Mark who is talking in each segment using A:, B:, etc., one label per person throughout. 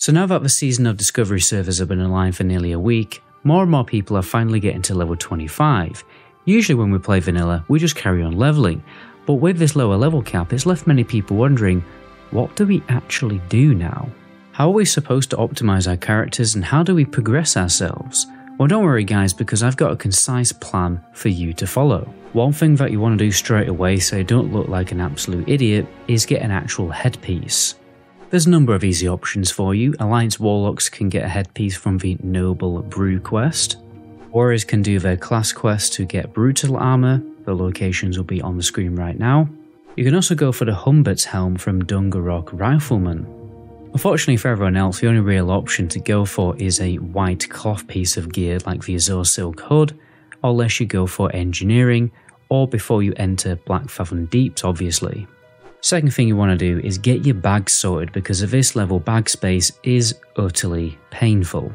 A: So now that the Season of Discovery servers have been online for nearly a week, more and more people are finally getting to level 25. Usually when we play vanilla, we just carry on leveling, but with this lower level cap, it's left many people wondering, what do we actually do now? How are we supposed to optimize our characters and how do we progress ourselves? Well, don't worry guys, because I've got a concise plan for you to follow. One thing that you want to do straight away so you don't look like an absolute idiot is get an actual headpiece. There's a number of easy options for you. Alliance Warlocks can get a headpiece from the Noble Brew quest. Warriors can do their class quest to get brutal armor. The locations will be on the screen right now. You can also go for the Humbert's helm from Dungarok Rifleman. Unfortunately for everyone else, the only real option to go for is a white cloth piece of gear like the Azure Silk Hood, unless you go for engineering, or before you enter Black Fathom Deeps obviously. Second thing you want to do is get your bags sorted, because at this level bag space is utterly painful.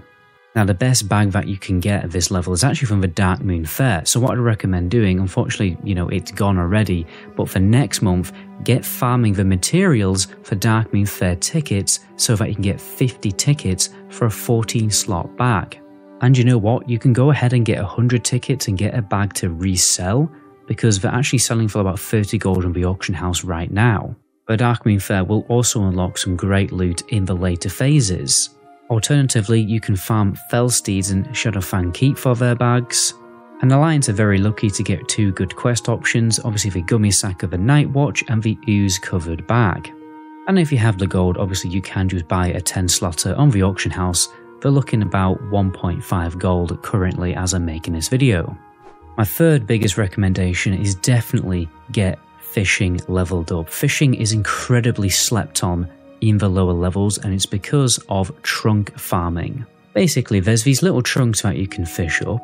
A: Now the best bag that you can get at this level is actually from the Dark Moon Fair, so what I'd recommend doing, unfortunately it's gone already, but for next month get farming the materials for Dark Moon Fair tickets so that you can get 50 tickets for a 14 slot bag. And you know what, you can go ahead and get 100 tickets and get a bag to resell, because they're actually selling for about 30 gold on the auction house right now. The Dark Moon Fair will also unlock some great loot in the later phases. Alternatively, you can farm Fellsteeds and Shadowfang Keep for their bags. And Alliance are very lucky to get two good quest options, obviously the Gummy Sack of the Night Watch and the Ooze Covered Bag. And if you have the gold, obviously you can just buy a 10 slotter on the auction house. They're looking about 1.5 gold currently as I'm making this video. My third biggest recommendation is definitely get fishing leveled up. Fishing is incredibly slept on in the lower levels, and it's because of trunk farming. Basically, there's these little trunks that you can fish up.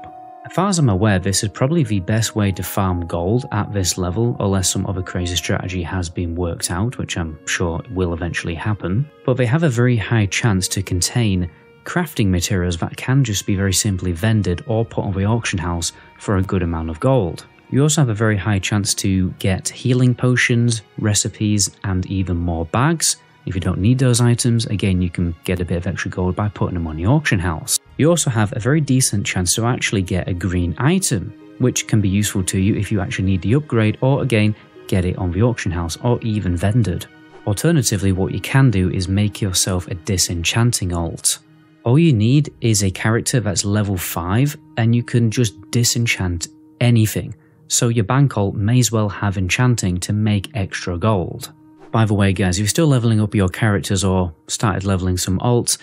A: As far as I'm aware, this is probably the best way to farm gold at this level, unless some other crazy strategy has been worked out, which I'm sure will eventually happen. But they have a very high chance to contain crafting materials that can just be very simply vended or put on the auction house for a good amount of gold. You also have a very high chance to get healing potions, recipes, and even more bags. If you don't need those items, again you can get a bit of extra gold by putting them on the auction house. You also have a very decent chance to actually get a green item, which can be useful to you if you actually need the upgrade, or again get it on the auction house or even vended. Alternatively, what you can do is make yourself a disenchanting alt. All you need is a character that's level 5 and you can just disenchant anything, so your bank alt may as well have enchanting to make extra gold. By the way guys, if you're still leveling up your characters or started leveling some alts,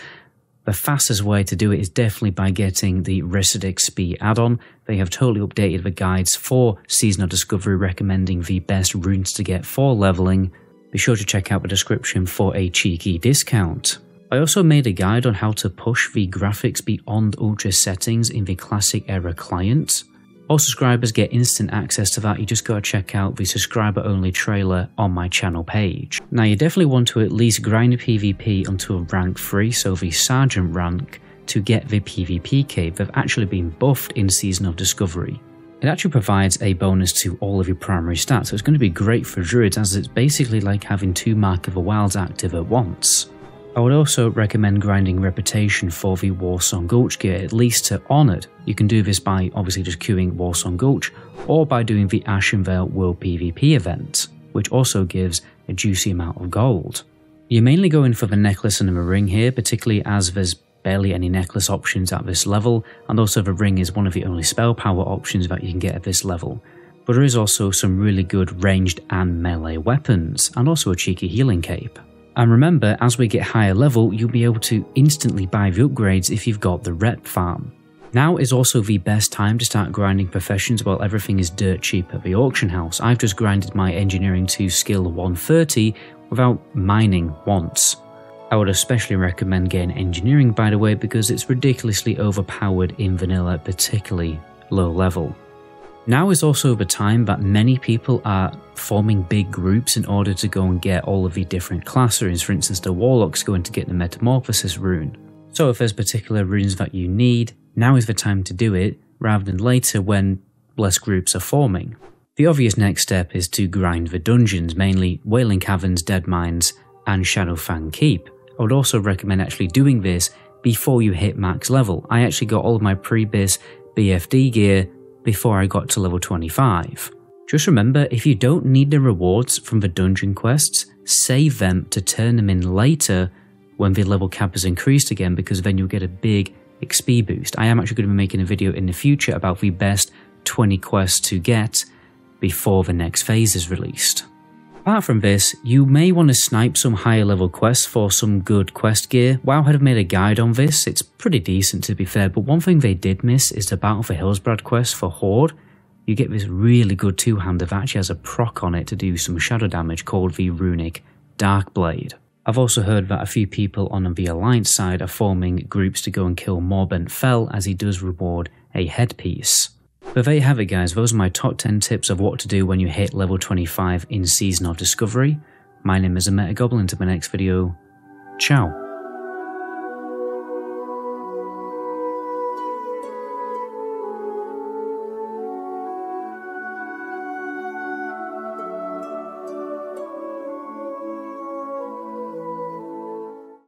A: the fastest way to do it is definitely by getting the Residic Speed add-on. They have totally updated the guides for Season of Discovery recommending the best runes to get for leveling. Be sure to check out the description for a cheeky discount. I also made a guide on how to push the graphics beyond ultra settings in the Classic Era client. All subscribers get instant access to that. You just gotta check out the subscriber only trailer on my channel page. Now you definitely want to at least grind PvP until rank 3, so the Sergeant rank, to get the PvP cape. They've actually been buffed in Season of Discovery. It actually provides a bonus to all of your primary stats, so it's going to be great for druids, as it's basically like having 2 Mark of the Wilds active at once. I would also recommend grinding Reputation for the Warsong Gulch gear, at least to Honoured. You can do this by obviously just queuing Warsong Gulch, or by doing the Ashenvale World PvP event, which also gives a juicy amount of gold. You're mainly going for the necklace and the ring here, particularly as there's barely any necklace options at this level, and also the ring is one of the only spell power options that you can get at this level. But there is also some really good ranged and melee weapons, and also a cheeky healing cape. And remember, as we get higher level, you'll be able to instantly buy the upgrades if you've got the rep farm. Now is also the best time to start grinding professions while everything is dirt cheap at the auction house. I've just grinded my engineering to skill 130 without mining once. I would especially recommend getting engineering, by the way, because it's ridiculously overpowered in vanilla, particularly low level. Now is also the time that many people are forming big groups in order to go and get all of the different class runes. For instance, the Warlock's going to get the Metamorphosis rune. So if there's particular runes that you need, now is the time to do it, rather than later when less groups are forming. The obvious next step is to grind the dungeons, mainly Wailing Caverns, Dead Mines, and Shadowfang Keep. I would also recommend actually doing this before you hit max level. I actually got all of my pre-bis BFD gear before I got to level 25. Just remember, if you don't need the rewards from the dungeon quests, save them to turn them in later when the level cap is increased again, because then you'll get a big XP boost. I am actually going to be making a video in the future about the best 20 quests to get before the next phase is released. Apart from this, you may want to snipe some higher level quests for some good quest gear. WoW have made a guide on this, it's pretty decent to be fair, but one thing they did miss is the Battle for Hillsbrad quest for Horde. You get this really good two-hander that actually has a proc on it to do some shadow damage called the Runic Darkblade. I've also heard that a few people on the Alliance side are forming groups to go and kill Morbent Fell, as he does reward a headpiece. But there you have it guys, those are my top 10 tips of what to do when you hit level 25 in Season of Discovery. My name is Metagoblin, until my next video, ciao.